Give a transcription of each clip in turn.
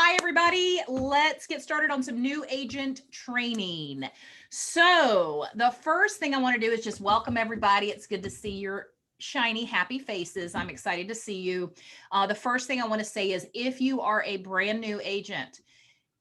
Hi, everybody. Let's get started on some new agent training. So the first thing I want to do is just welcome everybody. It's good to see your shiny, happy faces. I'm excited to see you. The first thing I want to say is if you are a brand new agent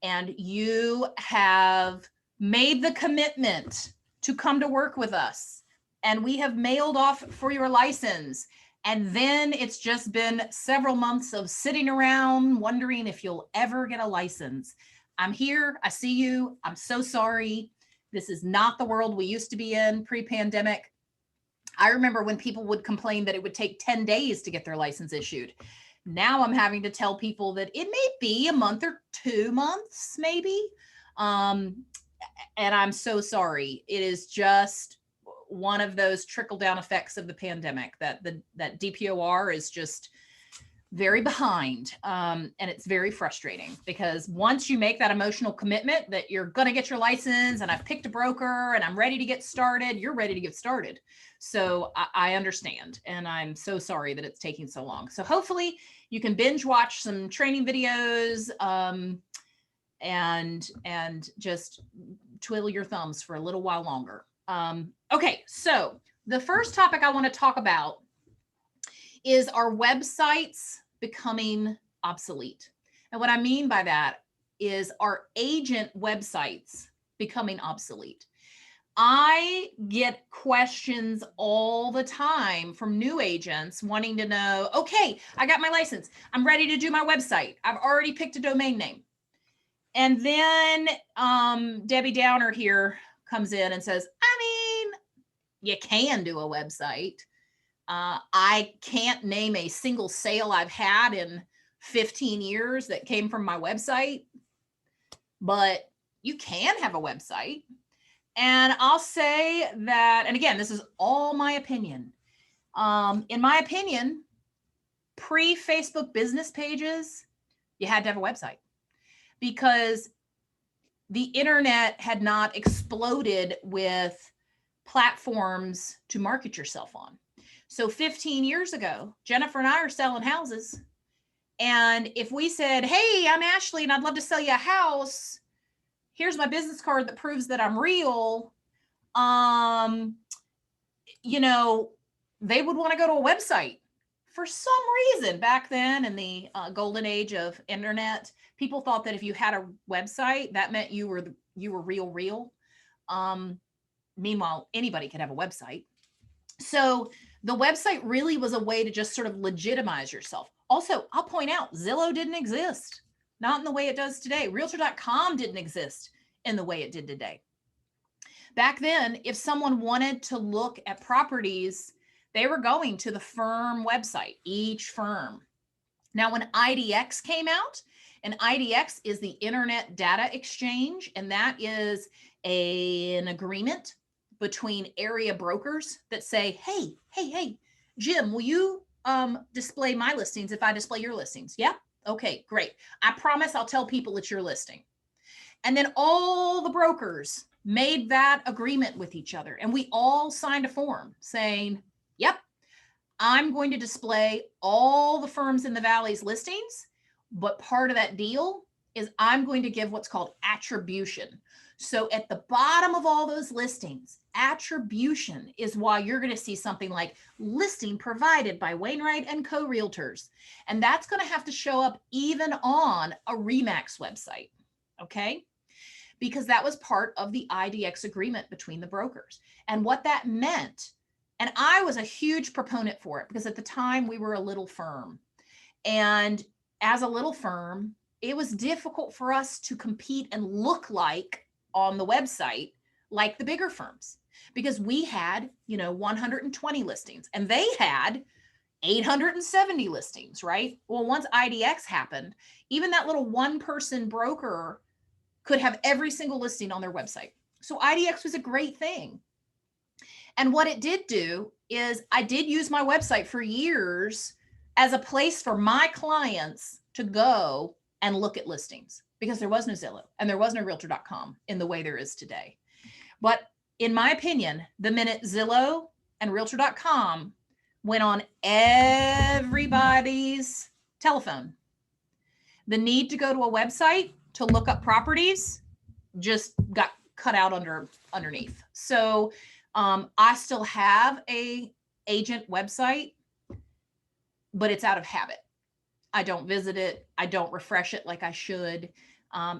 and you have made the commitment to come to work with us and we have mailed off for your license, and then it's just been several months of sitting around wondering if you'll ever get a license. I'm here. I see you. I'm so sorry. This is not the world we used to be in pre-pandemic. I remember when people would complain that it would take 10 days to get their license issued. Now I'm having to tell people that it may be a month or 2 months, maybe. And I'm so sorry. It is just one of those trickle-down effects of the pandemic that that DPOR is just very behind. And it's very frustrating because once you make that emotional commitment that you're going to get your license and I've picked a broker and I'm ready to get started, you're ready to get started. So I understand. And I'm so sorry that it's taking so long. So hopefully you can binge watch some training videos and just twiddle your thumbs for a little while longer. Okay, so the first topic I want to talk about is our websites becoming obsolete. And what I mean by that is our agent websites becoming obsolete. I get questions all the time from new agents wanting to know, okay, I got my license. I'm ready to do my website. I've already picked a domain name. And then Debbie Downer here comes in and says, I mean, you can do a website. I can't name a single sale I've had in 15 years that came from my website, but you can have a website. And I'll say that, and again, this is all my opinion. In my opinion, pre-Facebook business pages, you had to have a website because the internet had not exploded with platforms to market yourself on. So 15 years ago, Jennifer and I are selling houses. And if we said, hey, I'm Ashley and I'd love to sell you a house, here's my business card that proves that I'm real, they would want to go to a website. For some reason, back then in the golden age of internet, people thought that if you had a website, that meant you were real. Meanwhile, anybody could have a website. So the website really was a way to just sort of legitimize yourself. Also, I'll point out, Zillow didn't exist, not in the way it does today. Realtor.com didn't exist in the way it did today. Back then, if someone wanted to look at properties, they were going to the firm website, each firm. Now, when IDX came out, and IDX is the Internet Data Exchange, and that is an agreement between area brokers that say, hey, Jim, will you display my listings if I display your listings? Yeah? Okay, great. I promise I'll tell people it's your listing. And then all the brokers made that agreement with each other, and we all signed a form saying, yep, I'm going to display all the firms in the Valley's listings, but part of that deal is I'm going to give what's called attribution. So at the bottom of all those listings, attribution is why you're going to see something like listing provided by Wainwright and Co Realtors. And that's going to have to show up even on a RE/MAX website. Okay. Because that was part of the IDX agreement between the brokers. And what that meant, and I was a huge proponent for it because at the time we were a little firm. And as a little firm, it was difficult for us to compete and look like on the website like the bigger firms because we had, 120 listings and they had 870 listings, right? Well, once IDX happened, even that little one-person broker could have every single listing on their website. So IDX was a great thing. And what it did do is I did use my website for years as a place for my clients to go and look at listings because there was no Zillow and there was no Realtor.com in the way there is today. But in my opinion, the minute Zillow and Realtor.com went on everybody's telephone, The need to go to a website to look up properties just got cut out underneath. So I still have a agent website, but it's out of habit. I don't visit it. I don't refresh it like I should.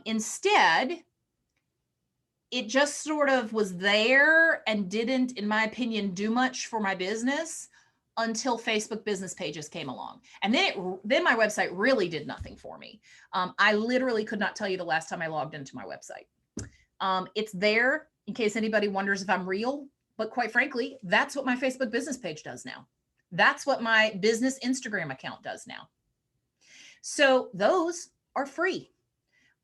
Instead, it just sort of was there and didn't, in my opinion, do much for my business until Facebook business pages came along. And then my website really did nothing for me. I literally could not tell you the last time I logged into my website. It's there in case anybody wonders if I'm real, but quite frankly, that's what my Facebook business page does now. That's what my business Instagram account does now. So those are free.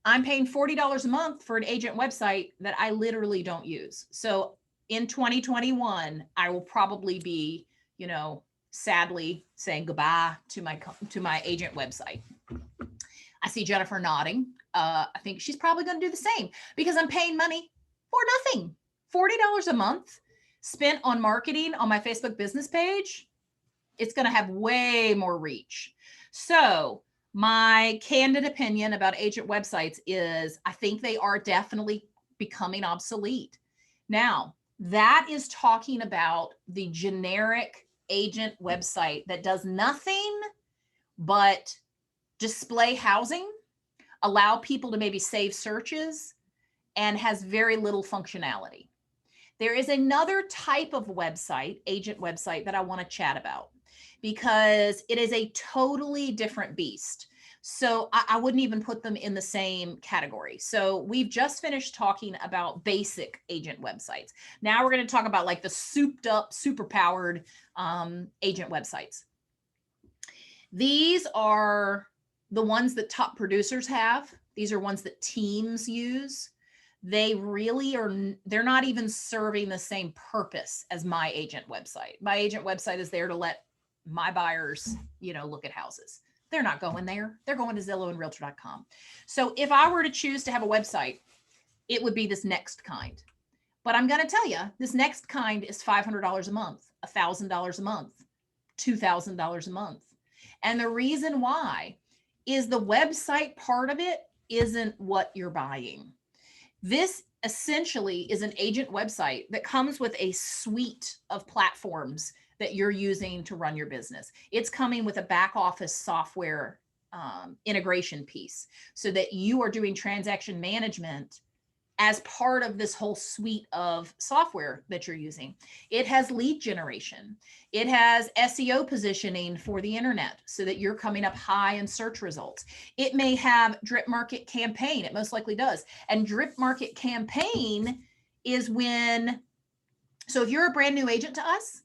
I'm paying $40 a month for an agent website that I literally don't use. So in 2021, I will probably be, sadly saying goodbye to my agent website. I see Jennifer nodding. I think she's probably going to do the same because I'm paying money for nothing. $40 a month spent on marketing on my Facebook business page. It's going to have way more reach. So my candid opinion about agent websites is I think they are definitely becoming obsolete. Now, that is talking about the generic agent website that does nothing but display housing, allow people to maybe save searches, and has very little functionality. There is another type of website, agent website, that I want to chat about because it is a totally different beast. So I wouldn't even put them in the same category. So we've just finished talking about basic agent websites. Now we're going to talk about like the souped up, super powered agent websites. These are the ones that top producers have. These are ones that teams use. They really are, they're not even serving the same purpose as my agent website. My agent website is there to let my buyers, look at houses. They're not going there. They're going to Zillow and Realtor.com. So if I were to choose to have a website, it would be this next kind. But I'm going to tell you, this next kind is $500 a month, $1,000 a month, $2,000 a month. And the reason why is the website part of it isn't what you're buying. This essentially is an agent website that comes with a suite of platforms that you're using to run your business. It's coming with a back office software integration piece so that you are doing transaction management as part of this whole suite of software that you're using. It has lead generation. It has SEO positioning for the internet so that you're coming up high in search results. It may have drip market campaign. It most likely does. And drip market campaign is so if you're a brand new agent to us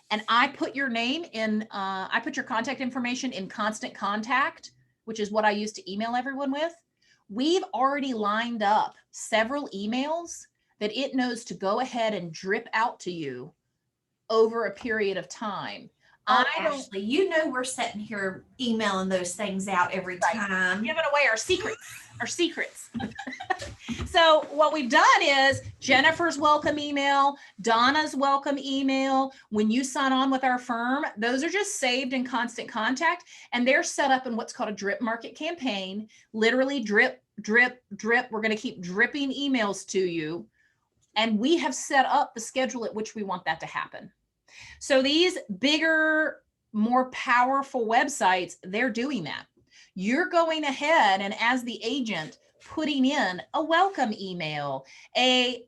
and I put your name in, I put your contact information in constant contact, which is what I use to email everyone with. We've already lined up several emails that it knows to go ahead and drip out to you over a period of time. Oh, Ashley, we're sitting here emailing those things out every time. Giving away our secrets. So what we've done is Jennifer's welcome email, Donna's welcome email. When you sign on with our firm, those are just saved in constant contact and they're set up in what's called a drip market campaign. Literally drip, drip, drip. We're going to keep dripping emails to you. And we have set up the schedule at which we want that to happen. So these bigger, more powerful websites, they're doing that. You're going ahead and as the agent putting in a welcome email, hey,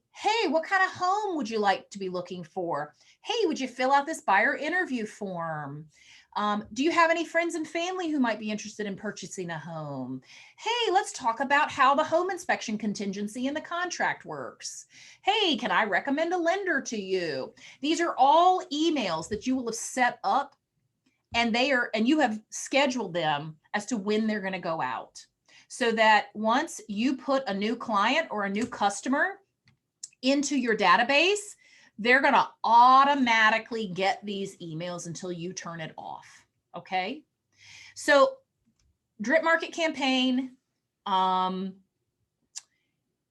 what kind of home would you like to be looking for? Hey, would you fill out this buyer interview form? Do you have any friends and family who might be interested in purchasing a home? Hey, let's talk about how the home inspection contingency in the contract works. Hey, can I recommend a lender to you? These are all emails that you will have set up and you have scheduled them as to when they're going to go out. So that once you put a new client or a new customer into your database, they're going to automatically get these emails until you turn it off. Okay. So drip market campaign,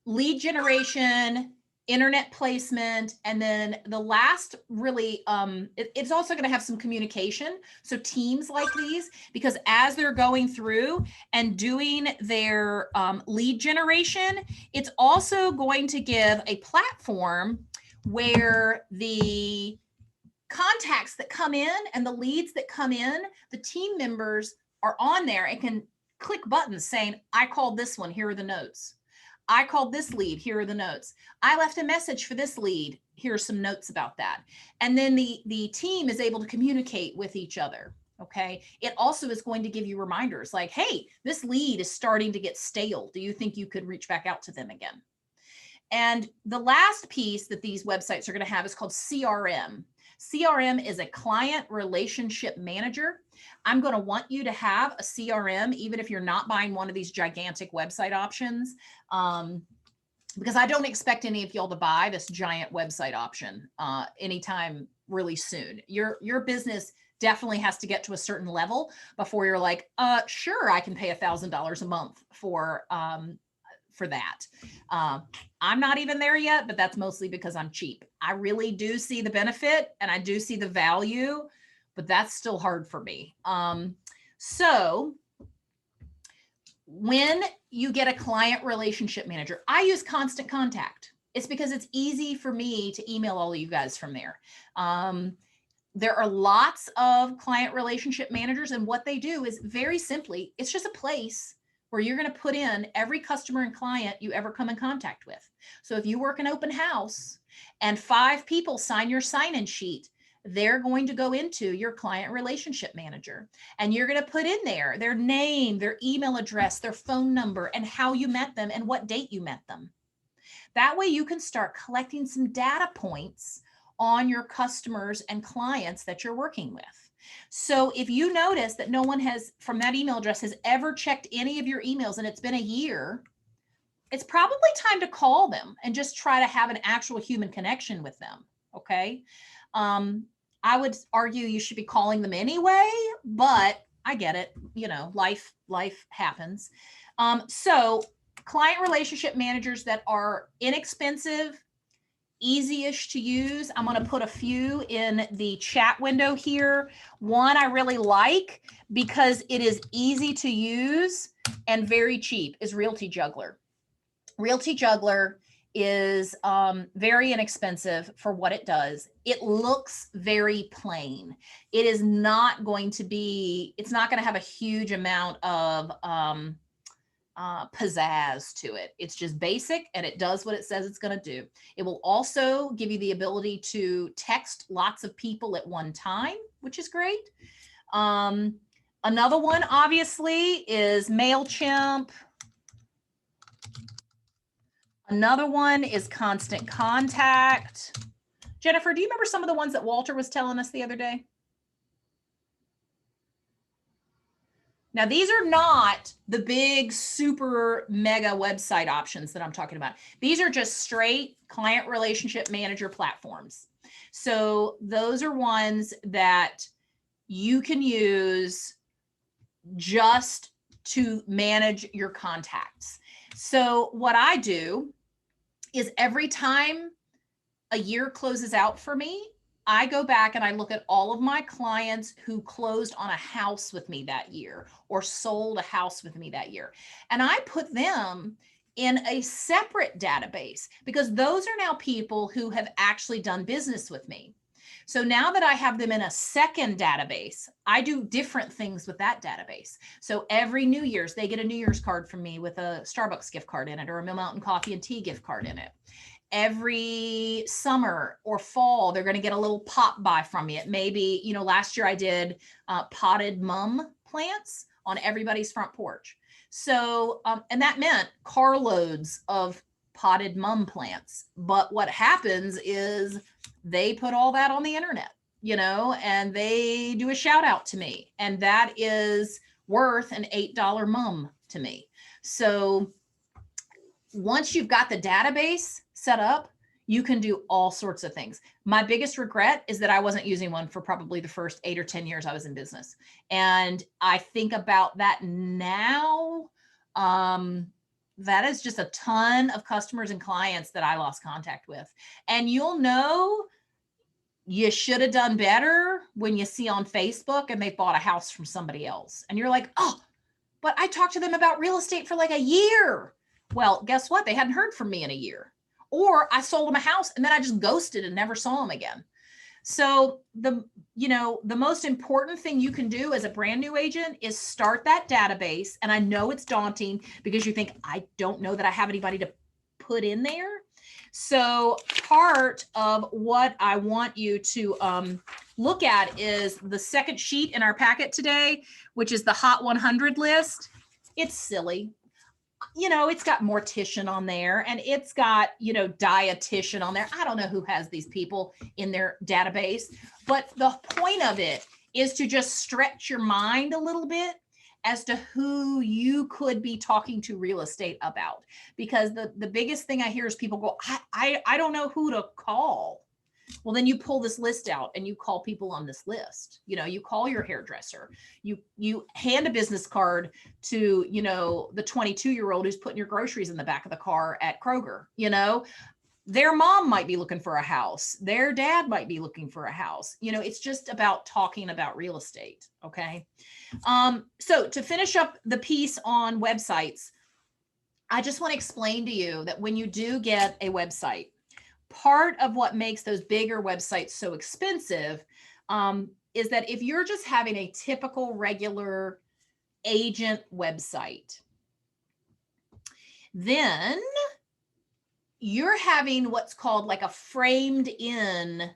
lead generation, internet placement, and then the last really, it's also going to have some communication. So teams like these, because as they're going through and doing their lead generation, it's also going to give a platform where the contacts that come in and the leads that come in, the team members are on there and can click buttons saying, I called this one, here are the notes. I called this lead, here are the notes. I left a message for this lead, here are some notes about that. And then the team is able to communicate with each other. Okay. It also is going to give you reminders like, hey, this lead is starting to get stale. Do you think you could reach back out to them again? And the last piece that these websites are going to have is called CRM. CRM is a client relationship manager. I'm going to want you to have a CRM, even if you're not buying one of these gigantic website options, because I don't expect any of y'all to buy this giant website option anytime really soon. Your business definitely has to get to a certain level before you're like, sure, I can pay $1,000 a month for that. I'm not even there yet, but that's mostly because I'm cheap. I really do see the benefit and I do see the value, but that's still hard for me. So when you get a client relationship manager, I use Constant Contact. It's because it's easy for me to email all of you guys from there. There are lots of client relationship managers, and what they do is very simply, it's just a place where you're going to put in every customer and client you ever come in contact with. So if you work an open house and 5 people sign your sign-in sheet, they're going to go into your client relationship manager, and you're going to put in there their name, their email address, their phone number, and how you met them and what date you met them. That way you can start collecting some data points on your customers and clients that you're working with. So if you notice that no one has from that email address has ever checked any of your emails and it's been a year, it's probably time to call them and just try to have an actual human connection with them. Okay. I would argue you should be calling them anyway, but I get it. You know, life happens. So client relationship managers that are inexpensive, easy-ish to use. I'm going to put a few in the chat window here. One I really like because it is easy to use and very cheap is Realtyjuggler. Realtyjuggler is very inexpensive for what it does. It looks very plain. It is not going to be, it's not going to have a huge amount of pizzazz to it. It's just basic and it does what it says it's going to do. It will also give you the ability to text lots of people at one time, which is great. Another one obviously is MailChimp. Another one is Constant Contact. Jennifer, do you remember some of the ones that Walter was telling us the other day? Now, these are not the big, super mega website options that I'm talking about. These are just straight client relationship manager platforms. So those are ones that you can use just to manage your contacts. So what I do is every time a year closes out for me, I go back and I look at all of my clients who closed on a house with me that year or sold a house with me that year. And I put them in a separate database because those are now people who have actually done business with me. So now that I have them in a second database, I do different things with that database. So every New Year's, they get a New Year's card from me with a Starbucks gift card in it or a Mill Mountain Coffee and Tea gift card in it. Every summer or fall, they're going to get a little pop by from me. It may be, you know, last year I did potted mum plants on everybody's front porch. So, and that meant carloads of potted mum plants. But what happens is they put all that on the internet, you know, and they do a shout out to me. And that is worth an $8 mum to me. So once you've got the database set up, you can do all sorts of things. My biggest regret is that I wasn't using one for probably the first 8 or 10 years I was in business. And I think about that now. that is just a ton of customers and clients that I lost contact with. And you'll know you should have done better when you see on Facebook and they bought a house from somebody else. And you're like, oh, but I talked to them about real estate for like a year. Well, guess what? They hadn't heard from me in a year. Or I sold them a house and then I just ghosted and never saw them again. So the most important thing you can do as a brand new agent is start that database. And I know it's daunting because you think, I don't know that I have anybody to put in there. So part of what I want you to look at is the second sheet in our packet today, which is the Hot 100 list. It's silly. It's got mortician on there and it's got, dietitian on there. I don't know who has these people in their database, but the point of it is to just stretch your mind a little bit as to who you could be talking to real estate about. Because the biggest thing I hear is people go, I don't know who to call. Well, then you pull this list out and you call people on this list. You call your hairdresser, you hand a business card to, the 22-year-old who's putting your groceries in the back of the car at Kroger. Their mom might be looking for a house. Their dad might be looking for a house. It's just about talking about real estate. Okay. So to finish up the piece on websites, I just want to explain to you that when you do get a website, part of what makes those bigger websites so expensive is that if you're just having a typical regular agent website, then you're having what's called like a framed in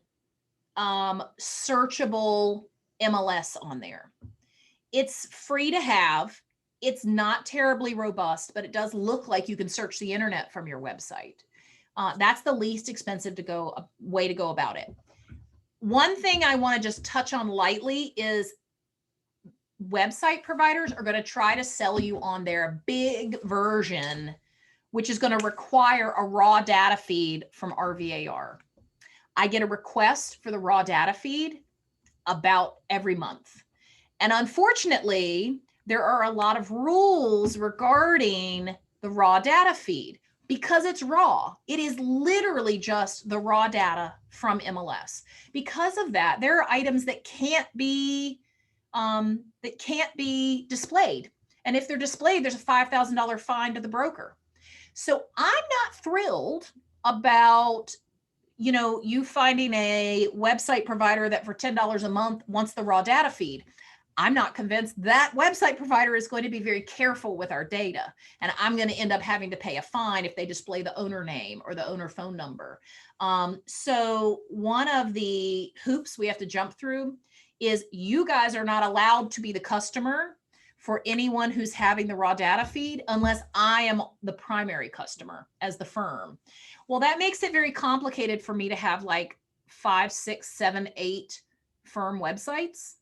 searchable MLS on there. It's free to have. It's not terribly robust, but it does look like you can search the internet from your website. That's the least expensive way to go about it. One thing I want to just touch on lightly is website providers are going to try to sell you on their big version, which is going to require a raw data feed from RVAR. I get a request for the raw data feed about every month. And unfortunately, there are a lot of rules regarding the raw data feed. Because it's raw, it is literally just the raw data from MLS. Because of that, there are items that can't be displayed. And if they're displayed, there's a $5,000 fine to the broker. So I'm not thrilled about, you finding a website provider that for $10 a month wants the raw data feed. I'm not convinced that website provider is going to be very careful with our data. And I'm going to end up having to pay a fine if they display the owner name or the owner phone number. So one of the hoops we have to jump through is you guys are not allowed to be the customer for anyone who's having the raw data feed unless I am the primary customer as the firm. Well, that makes it very complicated for me to have like 5, 6, 7, 8 firm websites,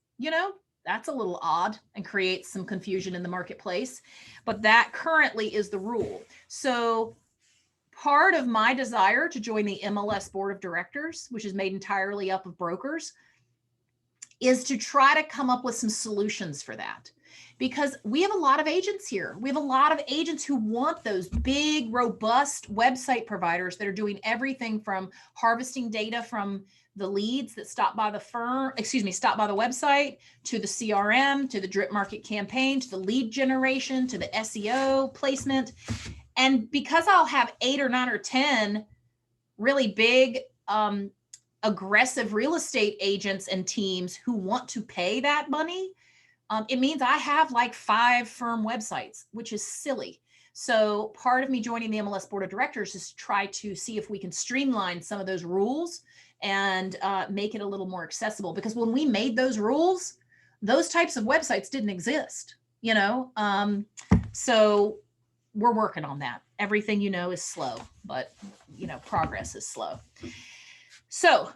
That's a little odd and creates some confusion in the marketplace, but that currently is the rule. So part of my desire to join the MLS board of directors, which is made entirely up of brokers, is to try to come up with some solutions for that. Because we have a lot of agents here. We have a lot of agents who want those big, robust website providers that are doing everything from harvesting data from the leads that stop by the website, to the CRM, to the drip market campaign, to the lead generation, to the SEO placement. And because I'll have 8 or 9 or 10 really big, aggressive real estate agents and teams who want to pay that money, it means I have like 5 firm websites, which is silly. So part of me joining the MLS board of directors is to try to see if we can streamline some of those rules and make it a little more accessible. Because when we made those rules, those types of websites didn't exist, so we're working on that. Everything is slow, but progress is slow. So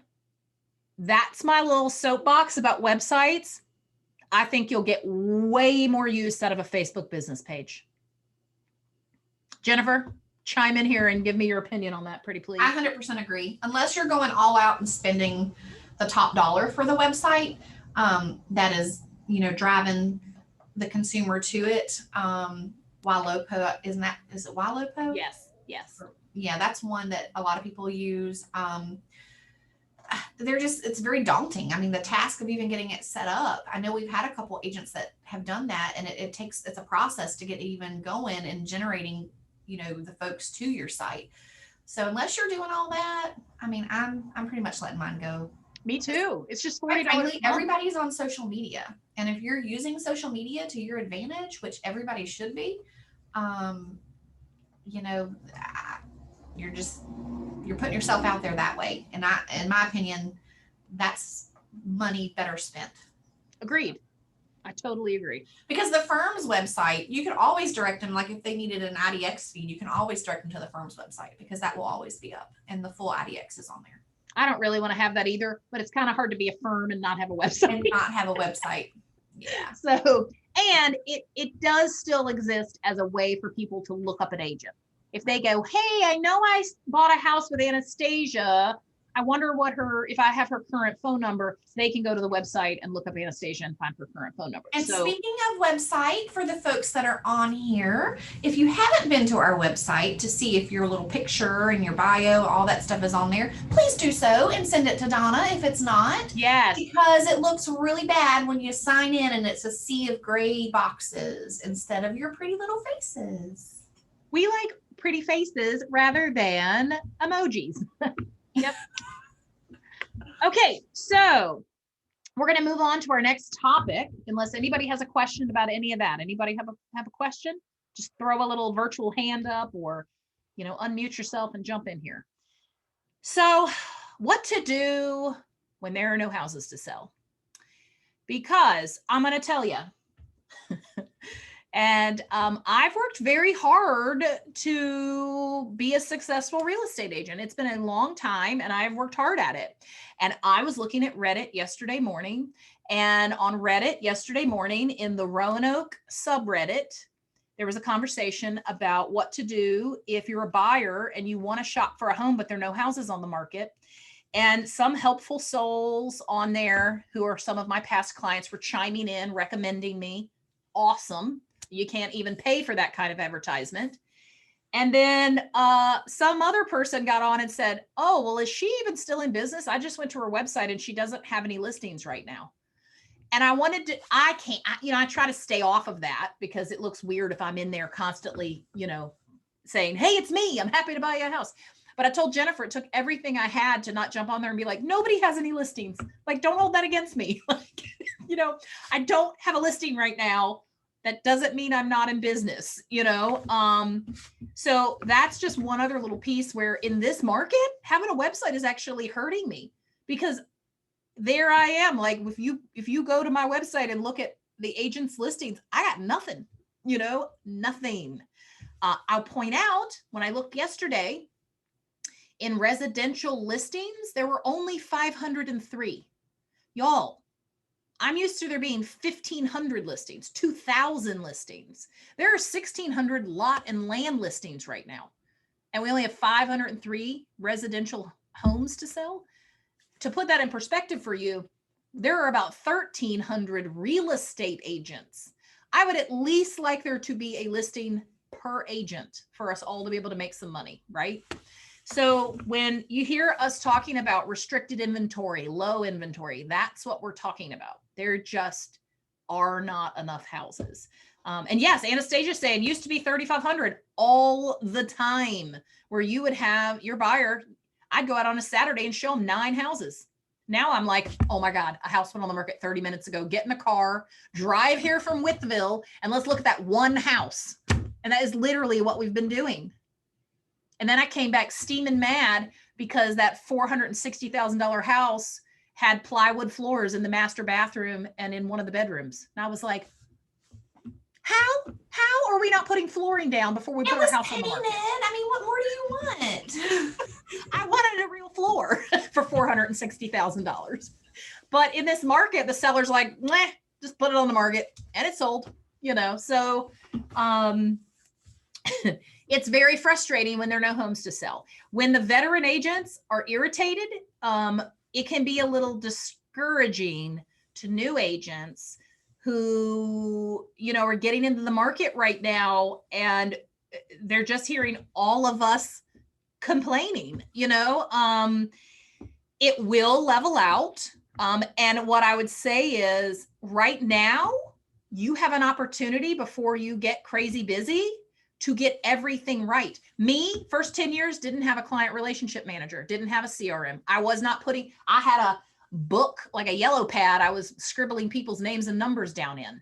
that's my little soapbox about websites. I think you'll get way more use out of a Facebook business page. Jennifer, chime in here and give me your opinion on that, pretty please. I 100% agree. Unless you're going all out and spending the top dollar for the website, that is, driving the consumer to it. Ylopo, is it Ylopo? Yes. Yes. Yeah, that's one that a lot of people use. It's very daunting. I mean, the task of even getting it set up. I know we've had a couple agents that have done that, and it's a process to get even going and generating, the folks to your site. So unless you're doing all that, I mean, I'm pretty much letting mine go. Me too. It's just $40. Frankly, everybody's on social media, and if you're using social media to your advantage, which everybody should be, you know, you're putting yourself out there that way. And in my opinion, that's money better spent. Agreed. I totally agree. Because the firm's website, you can always direct them, like if they needed an IDX feed, you can always direct them to the firm's website because that will always be up and the full IDX is on there. I don't really want to have that either, but it's kind of hard to be a firm and not have a website. And not have a website. Yeah. So, and it does still exist as a way for people to look up an agent. If they go, hey, I know I bought a house with Anastasia. I wonder if I have her current phone number, they can go to the website and look up Anastasia and find her current phone number. And speaking of website, for the folks that are on here, if you haven't been to our website to see if your little picture and your bio, all that stuff is on there, please do so and send it to Donna if it's not. Yes. Because it looks really bad when you sign in and it's a sea of gray boxes instead of your pretty little faces. We like pretty faces rather than emojis. Yep. Okay, so we're going to move on to our next topic, unless anybody has a question about any of that. Anybody have a question? Just throw a little virtual hand up or, unmute yourself and jump in here. So, what to do when there are no houses to sell? Because I'm going to tell you, and I've worked very hard to be a successful real estate agent. It's been a long time and I've worked hard at it. And I was looking at Reddit yesterday morning, and on Reddit yesterday morning in the Roanoke subreddit, there was a conversation about what to do if you're a buyer and you want to shop for a home, but there are no houses on the market. And some helpful souls on there who are some of my past clients were chiming in, recommending me. Awesome. You can't even pay for that kind of advertisement. And then some other person got on and said, oh, well, is she even still in business? I just went to her website and she doesn't have any listings right now. And I try to stay off of that because it looks weird if I'm in there constantly, saying, hey, it's me. I'm happy to buy you a house. But I told Jennifer, it took everything I had to not jump on there and be like, nobody has any listings. Like, don't hold that against me. I don't have a listing right now. That doesn't mean I'm not in business, So that's just one other little piece where in this market, having a website is actually hurting me because there I am. Like if you go to my website and look at the agent's listings, I got nothing, nothing. I'll point out when I looked yesterday in residential listings, there were only 503. Y'all, I'm used to there being 1,500 listings, 2,000 listings. There are 1,600 lot and land listings right now. And we only have 503 residential homes to sell. To put that in perspective for you, there are about 1,300 real estate agents. I would at least like there to be a listing per agent for us all to be able to make some money, right? So when you hear us talking about restricted inventory, low inventory, that's what we're talking about. There just are not enough houses. And yes, Anastasia's saying used to be 3,500 all the time where you would have your buyer. I'd go out on a Saturday and show them 9 houses. Now I'm like, oh my God, a house went on the market 30 minutes ago. Get in the car, drive here from Withville, and let's look at that one house. And that is literally what we've been doing. And then I came back steaming mad because that $460,000 house had plywood floors in the master bathroom and in one of the bedrooms. And I was like, how are we not putting flooring down before we put our house on the market? I mean, what more do you want? I wanted a real floor for $460,000. But in this market, the seller's like, meh, just put it on the market and it's sold, so it's very frustrating when there are no homes to sell. When the veteran agents are irritated, it can be a little discouraging to new agents who, are getting into the market right now, and they're just hearing all of us complaining, it will level out. And what I would say is right now, you have an opportunity before you get crazy busy to get everything right. Me, first 10 years, didn't have a client relationship manager, didn't have a CRM. I had a book, like a yellow pad. I was scribbling people's names and numbers down in.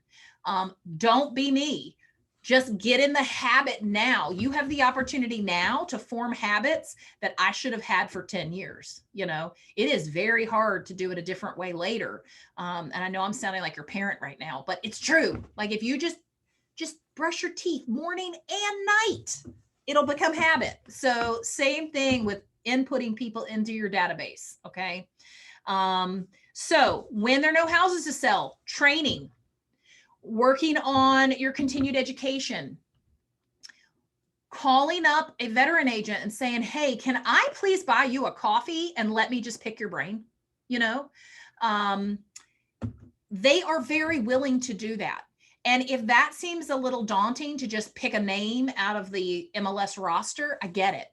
Don't be me. Just get in the habit now. You have the opportunity now to form habits that I should have had for 10 years. It is very hard to do it a different way later. And I know I'm sounding like your parent right now, but it's true. Like if you just brush your teeth morning and night, it'll become habit. So same thing with inputting people into your database. Okay. So when there are no houses to sell, training, working on your continued education, calling up a veteran agent and saying, hey, can I please buy you a coffee and let me just pick your brain? They are very willing to do that. And if that seems a little daunting to just pick a name out of the MLS roster, I get it.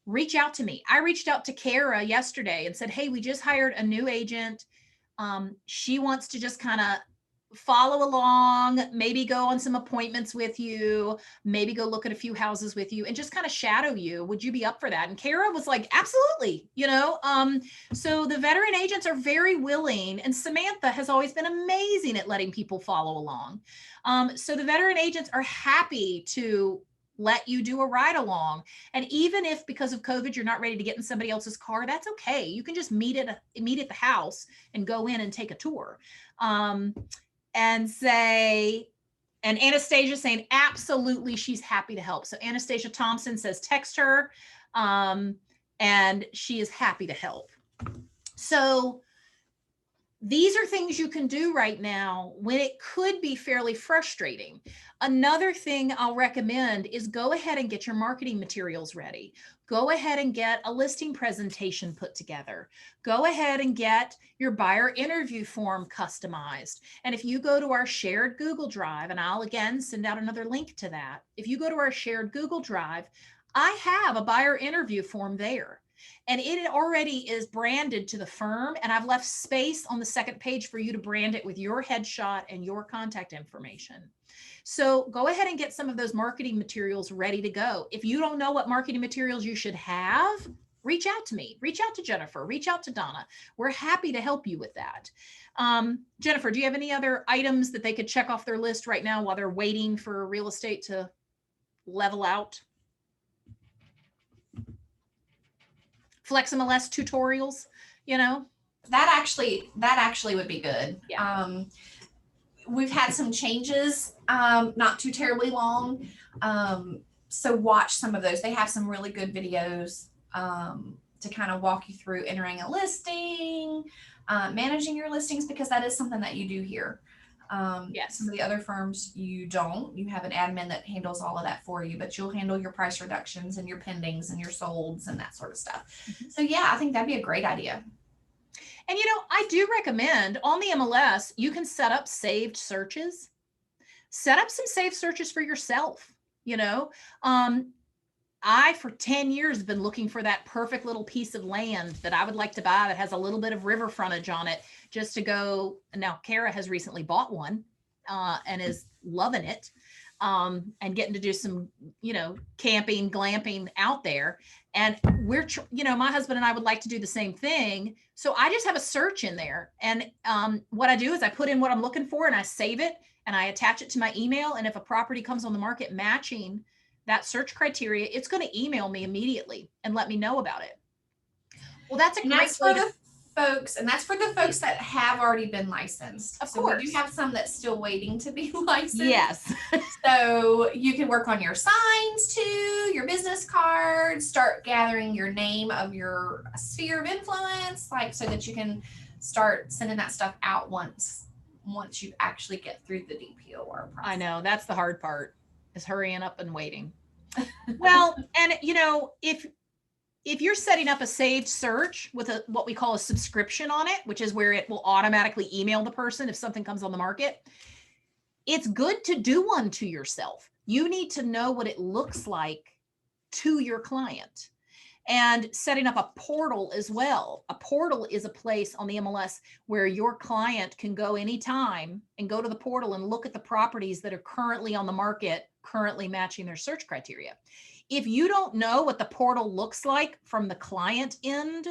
Reach out to me. I reached out to Kara yesterday and said, hey, we just hired a new agent. She wants to just kind of follow along, maybe go on some appointments with you, maybe go look at a few houses with you and just kind of shadow you. Would you be up for that? And Kara was like, absolutely. So the veteran agents are very willing, and Samantha has always been amazing at letting people follow along. So the veteran agents are happy to let you do a ride along. And even if because of COVID, you're not ready to get in somebody else's car, that's okay. You can just meet at the house and go in and take a tour. And Anastasia saying, absolutely, she's happy to help. So Anastasia Thompson says, text her, and she is happy to help. So these are things you can do right now when it could be fairly frustrating. Another thing I'll recommend is go ahead and get your marketing materials ready. Go ahead and get a listing presentation put together. Go ahead and get your buyer interview form customized. And if you go to our shared Google Drive, and I'll again send out another link to that. If you go to our shared Google Drive, I have a buyer interview form there. And it already is branded to the firm. And I've left space on the second page for you to brand it with your headshot and your contact information. So go ahead and get some of those marketing materials ready to go. If you don't know what marketing materials you should have, reach out to me, reach out to Jennifer, reach out to Donna. We're happy to help you with that. Jennifer, do you have any other items that they could check off their list right now while they're waiting for real estate to level out? Flex MLS tutorials, That actually would be good. Yeah. We've had some changes, not too terribly long. So watch some of those. They have some really good videos to kind of walk you through entering a listing, managing your listings, because that is something that you do here. Yes. Some of the other firms, you don't. You have an admin that handles all of that for you, but you'll handle your price reductions and your pendings and your solds and that sort of stuff. Mm-hmm. So yeah, I think that'd be a great idea. And I do recommend on the MLS, you can set up saved searches. Set up some saved searches for yourself. I, for 10 years, have been looking for that perfect little piece of land that I would like to buy that has a little bit of river frontage on it, just to go. Now, Kara has recently bought one and is loving it, and getting to do some, camping, glamping out there. And we're, my husband and I would like to do the same thing. So I just have a search in there. And what I do is I put in what I'm looking for and I save it and I attach it to my email. And if a property comes on the market matching that search criteria, it's going to email me immediately and let me know about it. Well, that's a great way to folks, and that's for the folks that have already been licensed. Of course. We do have some that's still waiting to be licensed. Yes. So you can work on your signs too, your business cards, start gathering your name of your sphere of influence, so that you can start sending that stuff out once you actually get through the DPOR process. I know, that's the hard part, is hurrying up and waiting. Well, and if you're setting up a saved search with what we call a subscription on it, which is where it will automatically email the person if something comes on the market, it's good to do one to yourself. You need to know what it looks like to your client. And setting up a portal as well. A portal is a place on the MLS where your client can go anytime and go to the portal and look at the properties that are currently on the market, currently matching their search criteria. If you don't know what the portal looks like from the client end,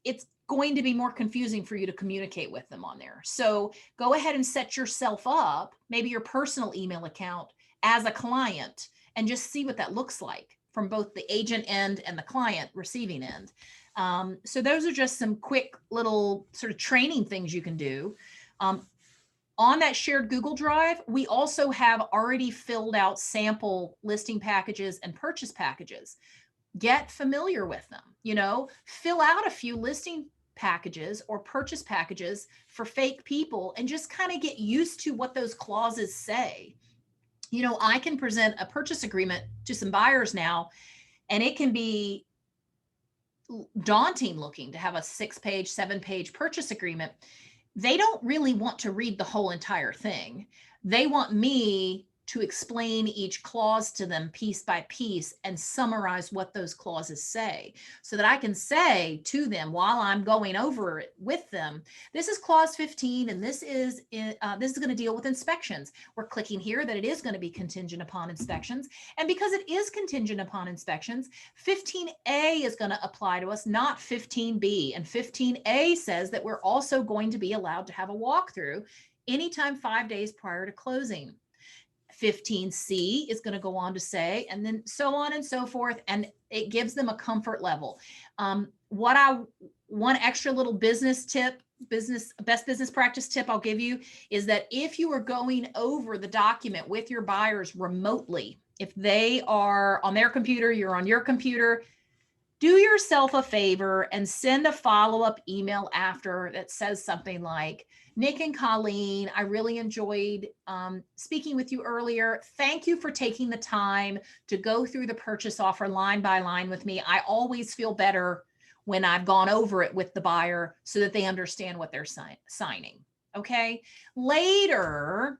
it's going to be more confusing for you to communicate with them on there. So go ahead and set yourself up, maybe your personal email account as a client, and just see what that looks like from both the agent end and the client receiving end. So those are just some quick little sort of training things you can do. On that shared Google Drive, we also have already filled out sample listing packages and purchase packages. Get familiar with them, fill out a few listing packages or purchase packages for fake people and just kind of get used to what those clauses say. I can present a purchase agreement to some buyers now, and it can be daunting looking to have a 6-page, 7-page purchase agreement. They don't really want to read the whole entire thing. They want me to explain each clause to them piece by piece and summarize what those clauses say, so that I can say to them while I'm going over it with them, this is clause 15, and this is going to deal with inspections. We're clicking here that it is going to be contingent upon inspections. And because it is contingent upon inspections, 15A is going to apply to us, not 15B. And 15A says that we're also going to be allowed to have a walkthrough anytime 5 days prior to closing. 15C is going to go on to say, and then so on and so forth. And it gives them a comfort level. One extra little best business practice tip I'll give you is that if you are going over the document with your buyers remotely, if they are on their computer, you're on your computer, do yourself a favor and send a follow-up email after that says something like, Nick and Colleen, I really enjoyed speaking with you earlier. Thank you for taking the time to go through the purchase offer line by line with me. I always feel better when I've gone over it with the buyer so that they understand what they're signing. Okay. Later,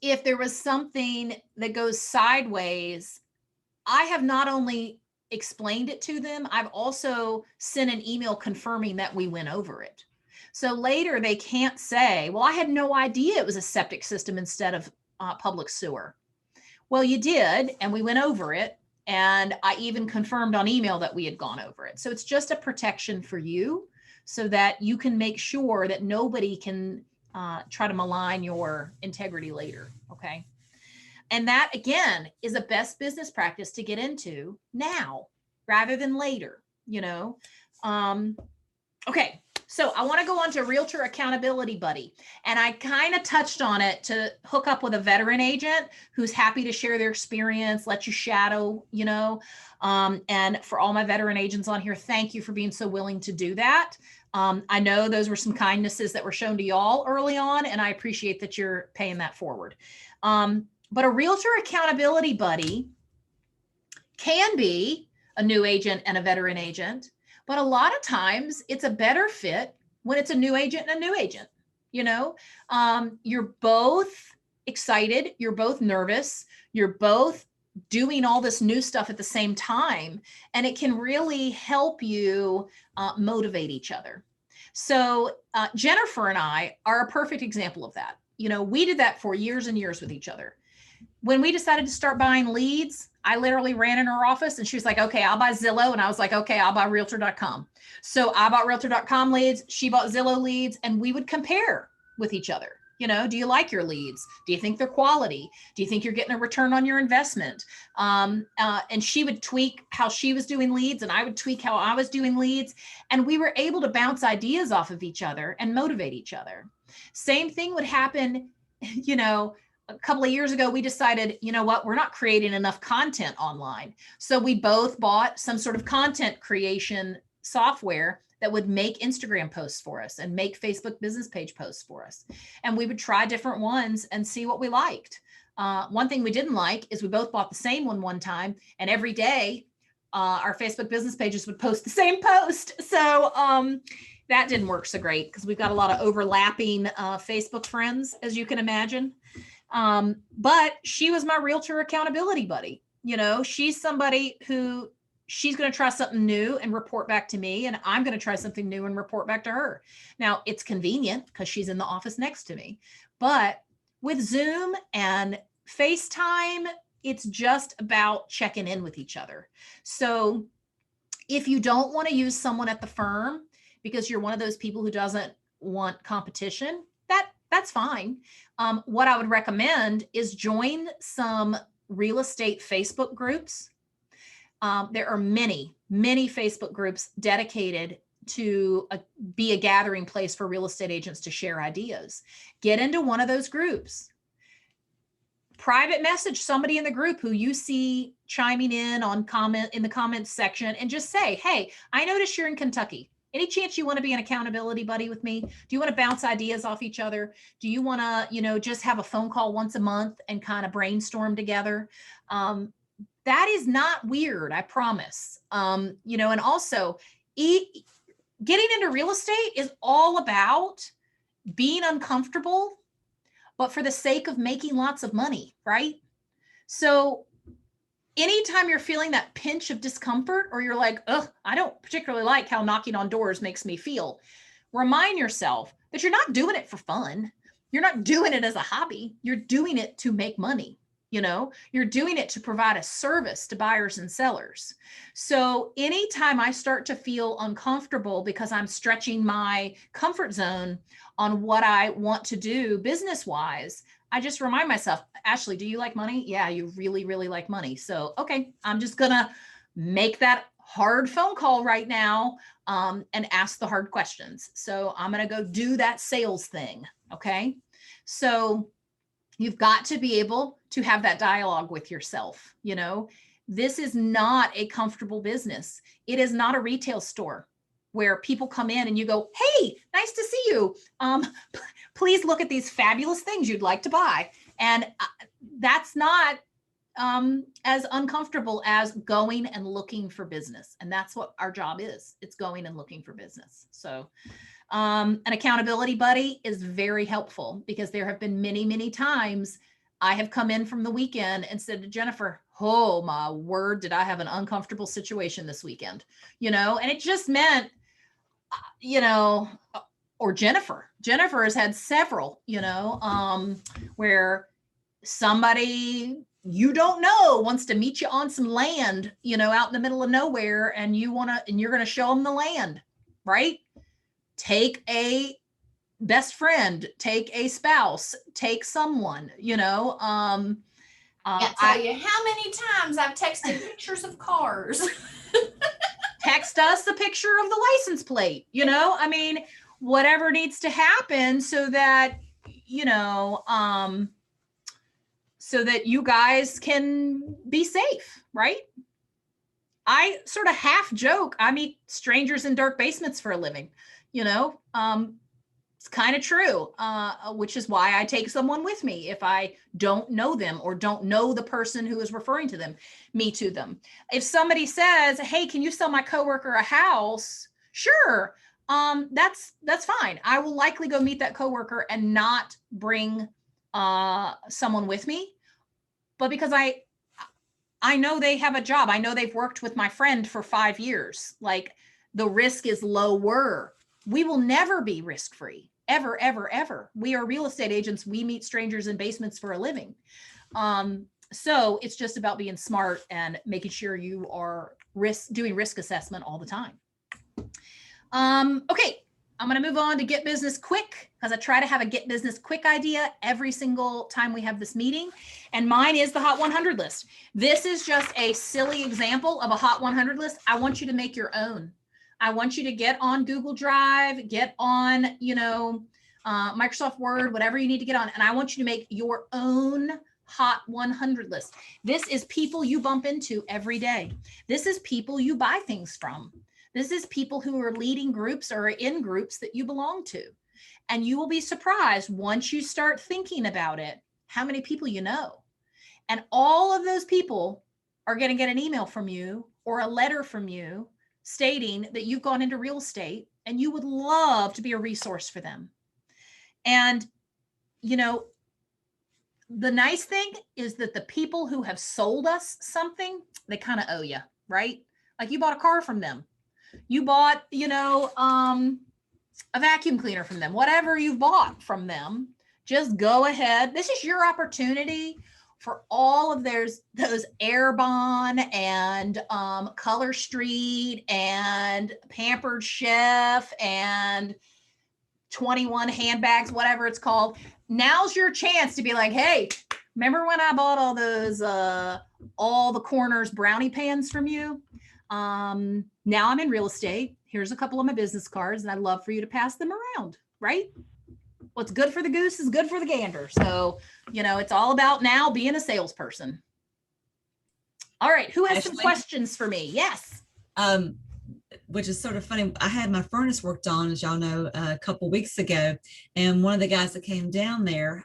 if there was something that goes sideways, I have not only explained it to them, I've also sent an email confirming that we went over it. So later they can't say, well, I had no idea it was a septic system instead of public sewer. Well, you did, and we went over it. And I even confirmed on email that we had gone over it. So it's just a protection for you so that you can make sure that nobody can try to malign your integrity later. Okay. And that, again, is a best business practice to get into now rather than later, Okay. So I want to go on to Realtor Accountability Buddy. And I kind of touched on it to hook up with a veteran agent who's happy to share their experience, let you shadow, and for all my veteran agents on here, thank you for being so willing to do that. I know those were some kindnesses that were shown to y'all early on, and I appreciate that you're paying that forward. But a Realtor Accountability Buddy can be a new agent and a veteran agent. But a lot of times it's a better fit when it's a new agent and a new agent. You're both excited. You're both nervous. You're both doing all this new stuff at the same time. And it can really help you motivate each other. So Jennifer and I are a perfect example of that. We did that for years and years with each other. When we decided to start buying leads, I literally ran in her office and she was like, okay, I'll buy Zillow. And I was like, okay, I'll buy Realtor.com. So I bought Realtor.com leads. She bought Zillow leads, and we would compare with each other. Do you like your leads? Do you think they're quality? Do you think you're getting a return on your investment? And she would tweak how she was doing leads, and I would tweak how I was doing leads. And we were able to bounce ideas off of each other and motivate each other. Same thing would happen, a couple of years ago, we decided, we're not creating enough content online. So we both bought some sort of content creation software that would make Instagram posts for us and make Facebook business page posts for us. And we would try different ones and see what we liked. One thing we didn't like is we both bought the same one time, and every day our Facebook business pages would post the same post. So that didn't work so great because we've got a lot of overlapping Facebook friends, as you can imagine. But she was my realtor accountability buddy. You know, she's somebody who she's going to try something new and report back to me, and I'm going to try something new and report back to her. Now, it's convenient because she's in the office next to me, but with Zoom and FaceTime, it's just about checking in with each other. So if you don't want to use someone at the firm because you're one of those people who doesn't want competition, that's fine. What I would recommend is join some real estate Facebook groups. There are many Facebook groups dedicated to be a gathering place for real estate agents to share ideas. Get into one of those groups. Private message somebody in the group who you see chiming in on in the comments section and just say, hey, I noticed you're in Kentucky. Any chance you want to be an accountability buddy with me? Do you want to bounce ideas off each other? Do you want to, just have a phone call once a month and kind of brainstorm together? That is not weird, I promise. And also getting into real estate is all about being uncomfortable, but for the sake of making lots of money, right? So anytime you're feeling that pinch of discomfort, or you're like, ugh, I don't particularly like how knocking on doors makes me feel, remind yourself that you're not doing it for fun. You're not doing it as a hobby. You're doing it to make money. You're doing it to provide a service to buyers and sellers. So anytime I start to feel uncomfortable because I'm stretching my comfort zone on what I want to do business-wise, I just remind myself, Ashley, do you like money? Yeah, you really, really like money. So, okay, I'm just going to make that hard phone call right now and ask the hard questions. So I'm going to go do that sales thing. Okay. So you've got to be able to have that dialogue with yourself. This is not a comfortable business. It is not a retail store where people come in and you go, hey, nice to see you. Please look at these fabulous things you'd like to buy. And that's not as uncomfortable as going and looking for business. And that's what our job is. It's going and looking for business. So an accountability buddy is very helpful, because there have been many, many times I have come in from the weekend and said to Jennifer, oh my word, did I have an uncomfortable situation this weekend? And it just meant, or Jennifer has had several, where somebody you don't know wants to meet you on some land, out in the middle of nowhere, and you're going to show them the land, right? Take a best friend, take a spouse, take someone, Can't tell you how many times I've texted pictures of cars. Text us a picture of the license plate, whatever needs to happen so that, so that you guys can be safe, right? I sort of half joke, I meet strangers in dark basements for a living, it's kind of true, which is why I take someone with me if I don't know them or don't know the person who is referring to them. If somebody says, hey, can you sell my coworker a house? Sure. That's fine. I will likely go meet that coworker and not bring someone with me, but because I know they have a job. I know they've worked with my friend for 5 years. Like, the risk is lower. We will never be risk-free, ever, ever, ever. We are real estate agents. We meet strangers in basements for a living. So it's just about being smart and making sure you are doing risk assessment all the time. Okay, I'm going to move on to Get Business Quick, because I try to have a Get Business Quick idea every single time we have this meeting. And mine is the Hot 100 list. This is just a silly example of a Hot 100 list. I want you to make your own. I want you to get on Google Drive, get on, Microsoft Word, whatever you need to get on. And I want you to make your own Hot 100 list. This is people you bump into every day. This is people you buy things from. This is people who are leading groups or in groups that you belong to. And you will be surprised once you start thinking about it, how many people you know. And all of those people are going to get an email from you or a letter from you stating that you've gone into real estate and you would love to be a resource for them. And, you know, the nice thing is that the people who have sold us something, they kind of owe you, right? Like you bought a car from them. You bought, a vacuum cleaner from them, whatever you've bought from them, just go ahead. This is your opportunity for all of those Airbon and Color Street and Pampered Chef and 21 handbags, whatever it's called. Now's your chance to be like, hey, remember when I bought all those all the corners brownie pans from you? Now I'm in real estate. Here's a couple of my business cards, and I'd love for you to pass them around, right? What's good for the goose is good for the gander. So, it's all about now being a salesperson. All right. Who has some questions for me? Yes. Which is sort of funny. I had my furnace worked on, as y'all know, a couple weeks ago. And one of the guys that came down there,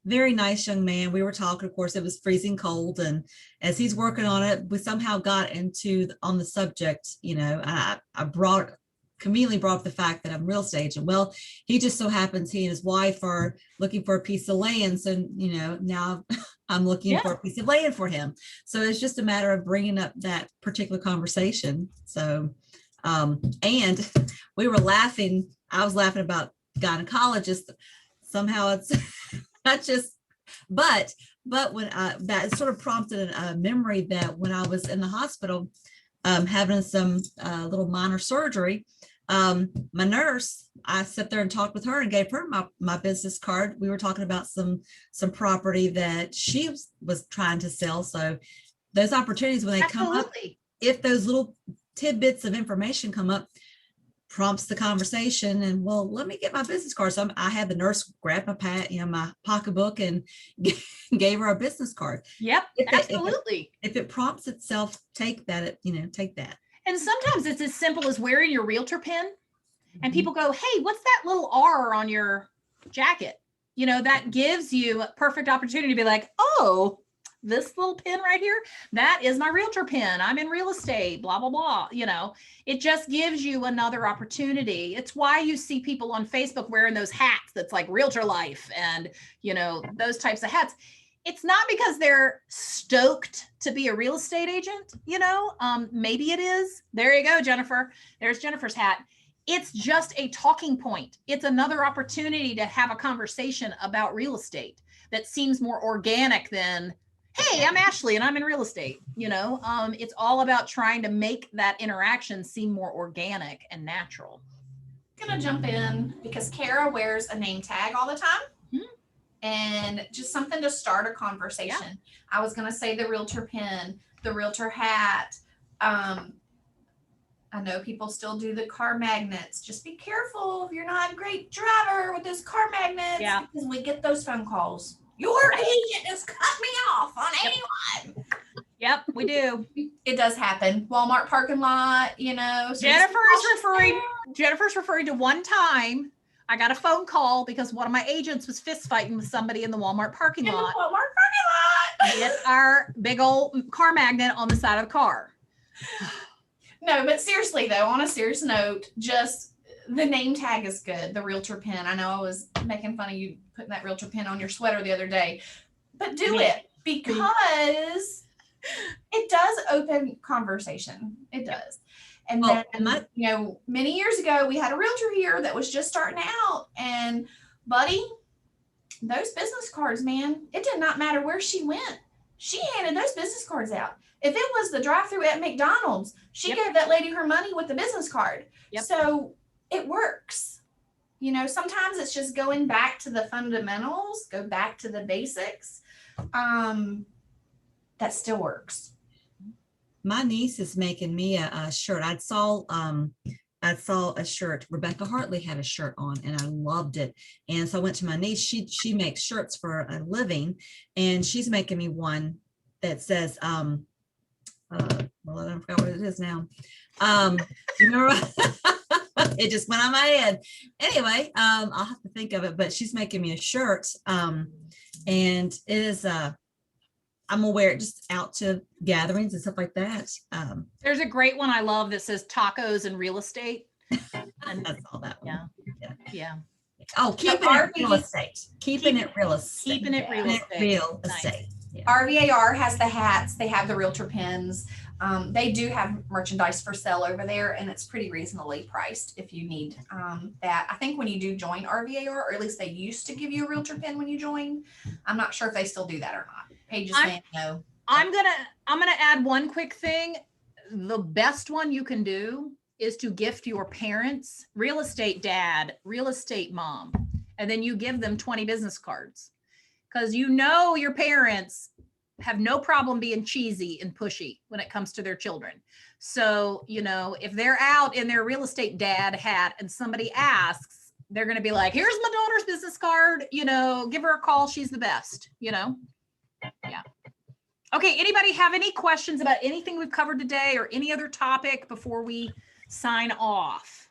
very nice young man. We were talking, of course, it was freezing cold. And as he's working on it, we somehow got on the subject, I conveniently brought up the fact that I'm a real estate agent. Well, he just so happens he and his wife are looking for a piece of land. So, now I'm looking for a piece of land for him. So it's just a matter of bringing up that particular conversation. So, and we were laughing. I was laughing about gynecologists. Somehow it's not just, but when that sort of prompted a memory that when I was in the hospital, having some little minor surgery, my nurse, I sat there and talked with her and gave her my business card. We were talking about some property that she was trying to sell. So those opportunities, when they come up, if those little tidbits of information come up, prompts the conversation. And well, let me get my business card. So I had the nurse grab my pocketbook and gave her a business card. Yep, absolutely. If it prompts itself, take that. Take that. And sometimes it's as simple as wearing your realtor pin, and people go, hey, what's that little R on your jacket? That gives you a perfect opportunity to be like, oh, this little pin right here, that is my realtor pin. I'm in real estate, blah, blah, blah. It just gives you another opportunity. It's why you see people on Facebook wearing those hats that's like Realtor Life and, those types of hats. It's not because they're stoked to be a real estate agent, maybe it is. There you go, Jennifer. There's Jennifer's hat. It's just a talking point. It's another opportunity to have a conversation about real estate that seems more organic than, hey, I'm Ashley and I'm in real estate. It's all about trying to make that interaction seem more organic and natural. I'm going to jump in because Kara wears a name tag all the time. Mm-hmm. And just something to start a conversation. Yeah. I was going to say the realtor pin, the realtor hat. I know people still do the car magnets. Just be careful if you're not a great driver with those car magnets, because we get those phone calls. Your agent has cut me off on 81. Yep, we do. It does happen. Walmart parking lot, So Jennifer's referring to one time I got a phone call because one of my agents was fist fighting with somebody in the Walmart parking lot. Get our big old car magnet on the side of the car. No, but seriously though, on a serious note, just the name tag is good. The realtor pin. I know I was making fun of you putting that realtor pin on your sweater the other day, but do it because it does open conversation. It does. And then, many years ago, we had a realtor here that was just starting out, and buddy, those business cards, man, it did not matter where she went. She handed those business cards out. If it was the drive-through at McDonald's, she gave that lady her money with the business card. Yep. So it works. Sometimes it's just going back to the fundamentals, go back to the basics. That still works. My niece is making me a shirt. I saw a shirt. Rebecca Hartley had a shirt on and I loved it. And so I went to my niece. She makes shirts for a living, and she's making me one that says, well, I don't forget what it is now. You remember? It just went on my head. Anyway, I'll have to think of it, but she's making me a shirt. And it is I'm gonna wear it just out to gatherings and stuff like that. There's a great one I love that says tacos and real estate. And I saw that one. yeah. Oh, keeping it real estate. Keeping it real estate. Keeping it real Keeping it estate. real Nice. estate. Yeah. RVAR has the hats, they have the realtor pins. They do have merchandise for sale over there, and it's pretty reasonably priced if you need that. I think when you do join RVAR, or at least they used to give you a realtor pin when you join. I'm not sure if they still do that or not. Paige is saying no. I'm gonna add one quick thing. The best one you can do is to gift your parents, real estate dad, real estate mom, and then you give them 20 business cards. Because you know your parents have no problem being cheesy and pushy when it comes to their children. So, you know, if they're out in their real estate dad hat and somebody asks, they're going to be like, here's my daughter's business card, you know, give her a call. She's the best, you know? Yeah. Okay. Anybody have any questions about anything we've covered today or any other topic before we sign off?